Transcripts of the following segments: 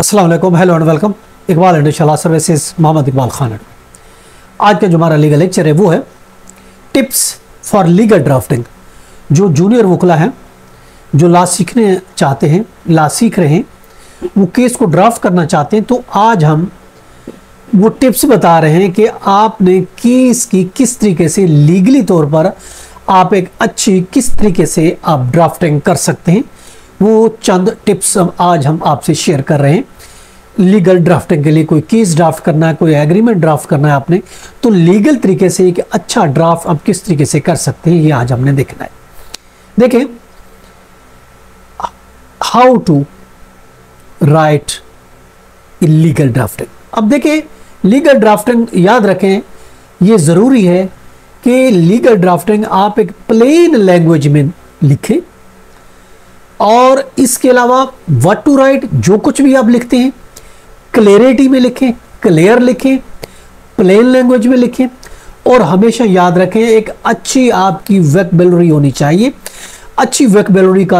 अस्सलाम वालेकुम, hello and welcome. Iqbal industrial services, Mohammad Iqbal Khan. आज का जो हमारा लीगल लेक्चर है वो है टिप्स फॉर लीगल ड्राफ्टिंग। जो जूनियर वकला हैं, जो लॉ सीखने चाहते हैं, लॉ सीख रहे हैं, वो केस को ड्राफ्ट करना चाहते हैं, तो आज हम वो टिप्स बता रहे हैं कि आपने केस की किस तरीके से लीगली तौर पर आप एक अच्छी किस तरीके से आप ड्राफ्टिंग कर सकते हैं। वो चंद टिप्स आज हम आपसे शेयर कर रहे हैं। लीगल ड्राफ्टिंग के लिए कोई केस ड्राफ्ट करना है, कोई एग्रीमेंट ड्राफ्ट करना है आपने, तो लीगल तरीके से एक अच्छा ड्राफ्ट आप किस तरीके से कर सकते हैं, ये आज हमने देखना है। देखें, how to write legal drafting. अब देखें, लीगल ड्राफ्टिंग याद रखें, ये ज़रूरी है कि लीगल ड्राफ्टिंग आप एक प्लेन लैंग्वेज में लिखें, और इसके अलावा व्हाट टू राइट, जो कुछ भी आप लिखते हैं क्लियरिटी में लिखें, क्लियर लिखें, प्लेन लैंग्वेज में लिखें, और हमेशा याद रखें एक अच्छी आपकी वोकैबुलरी होनी चाहिए। अच्छी वोकैबुलरी का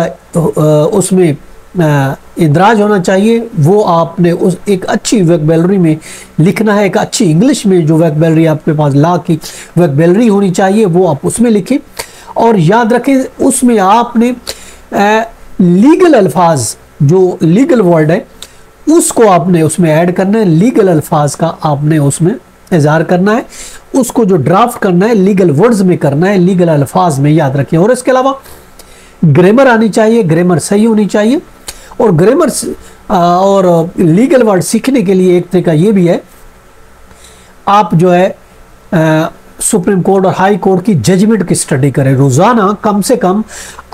उसमें इंदराज होना चाहिए। वो आपने उस एक अच्छी वोकैबुलरी में लिखना है। एक अच्छी इंग्लिश में जो वोकैबुलरी आपके पास लॉ की वोकैबुलरी होनी चाहिए, वो आप उसमें लिखें। और याद रखें उसमें आपने लीगल अल्फाज, जो लीगल वर्ड है उसको आपने उसमें ऐड करना है। लीगल अल्फाज का आपने उसमें इज़हार करना है। उसको जो ड्राफ्ट करना है लीगल वर्ड्स में करना है, लीगल अल्फाज में, याद रखें। और इसके अलावा ग्रामर आनी चाहिए, ग्रामर सही होनी चाहिए। और ग्रामर और लीगल वर्ड सीखने के लिए एक तरीका ये भी है, आप जो है सुप्रीम कोर्ट और हाई कोर्ट की जजमेंट की स्टडी करें। रोज़ाना कम से कम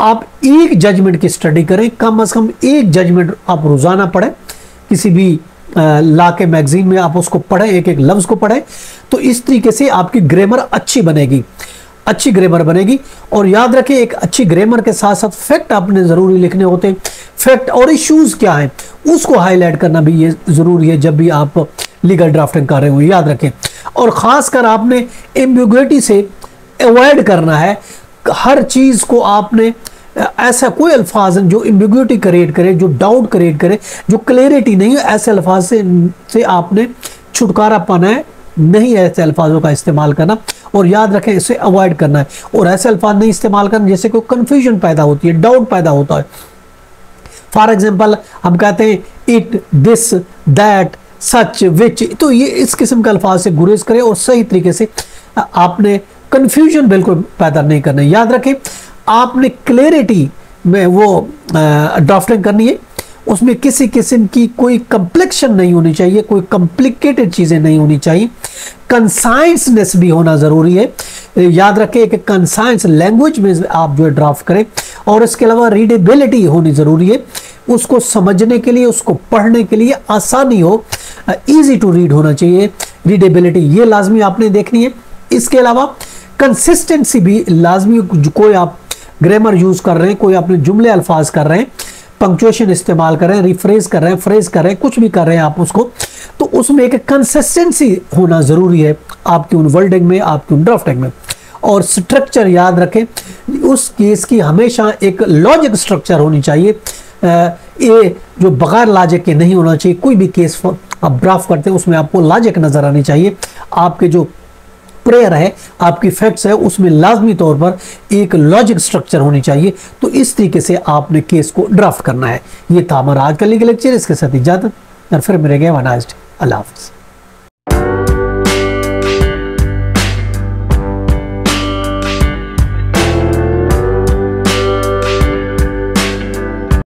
आप एक जजमेंट की स्टडी करें। कम से कम एक जजमेंट आप रोज़ाना पढ़ें। किसी भी लॉ के मैगजीन में आप उसको पढ़ें, एक एक लफ्ज़ को पढ़ें। तो इस तरीके से आपकी ग्रामर अच्छी बनेगी, अच्छी ग्रामर बनेगी। और याद रखें, एक अच्छी ग्रामर के साथ साथ फैक्ट आपने ज़रूरी लिखने होते हैं। फैक्ट और इश्यूज़ क्या हैं उसको हाईलाइट करना भी ये ज़रूरी है जब भी आप लीगल ड्राफ्टिंग कर रहे हो, याद रखें। और ख़ासकर आपने एम्बिग्युइटी से अवॉइड करना है। हर चीज़ को आपने ऐसा कोई अल्फाज जो एम्बिग्युइटी क्रिएट करे, जो डाउट क्रिएट करे, जो क्लियरिटी नहीं है, ऐसे अल्फाज से आपने छुटकारा पाना है। नहीं ऐसे अल्फाजों का इस्तेमाल करना, और याद रखें इसे अवॉइड करना है। और ऐसे अल्फाज नहीं इस्तेमाल करना जैसे कोई कन्फ्यूजन पैदा होती है, डाउट पैदा होता है। फॉर एग्जाम्पल हम कहते हैं इट, दिस, दैट, सच, विच, तो ये इस किस्म के अल्फाज से गुरेज करें। और सही तरीके से आपने कन्फ्यूजन बिल्कुल पैदा नहीं करना है। याद रखें, आपने क्लैरिटी में वो ड्राफ्टिंग करनी है, उसमें किसी किस्म की कोई कम्प्लेक्शन नहीं होनी चाहिए, कोई कॉम्प्लिकेटेड चीज़ें नहीं होनी चाहिए। कंसाइंसनेस भी होना ज़रूरी है। याद रखें कि कंसाइंस लैंग्वेज में आप जो है ड्राफ्ट करें। और इसके अलावा रीडेबिलिटी होनी ज़रूरी है, उसको समझने के लिए, उसको पढ़ने के लिए आसानी हो, ईजी टू रीड होना चाहिए। रीडेबिलिटी ये लाजमी आपने देखनी है। इसके अलावा कंसिस्टेंसी भी लाजमी। कोई आप ग्रामर यूज़ कर रहे हैं, कोई अपने जुमले अल्फाज कर रहे हैं, पंक्चुएशन इस्तेमाल कर रहे हैं, रिफ्रेज कर रहे हैं, फ्रेज कर रहे हैं, कुछ भी कर रहे हैं आप उसको, तो उसमें एक कंसिस्टेंसी होना ज़रूरी है आपकी उन वर्डिंग में, आपकी उन ड्राफ्टिंग में। और स्ट्रक्चर याद रखें, उस केस की हमेशा एक लॉजिक स्ट्रक्चर होनी चाहिए। ये जो बगैर लॉजिक के नहीं होना चाहिए। कोई भी केस आप ड्राफ्ट करते हैं उसमें आपको लॉजिक नज़र आनी चाहिए। आपके जो प्रेयर है, आपकी फैक्ट्स है, उसमें लाजमी तौर पर एक लॉजिक स्ट्रक्चर होनी चाहिए। तो इस तरीके से आपने केस को ड्राफ्ट करना है। ये था हमारा आज का लीगल लेक्चर। इसके साथ इजाज़त, और फिर मिलेंगे। अल्लाह हाफ़िज़।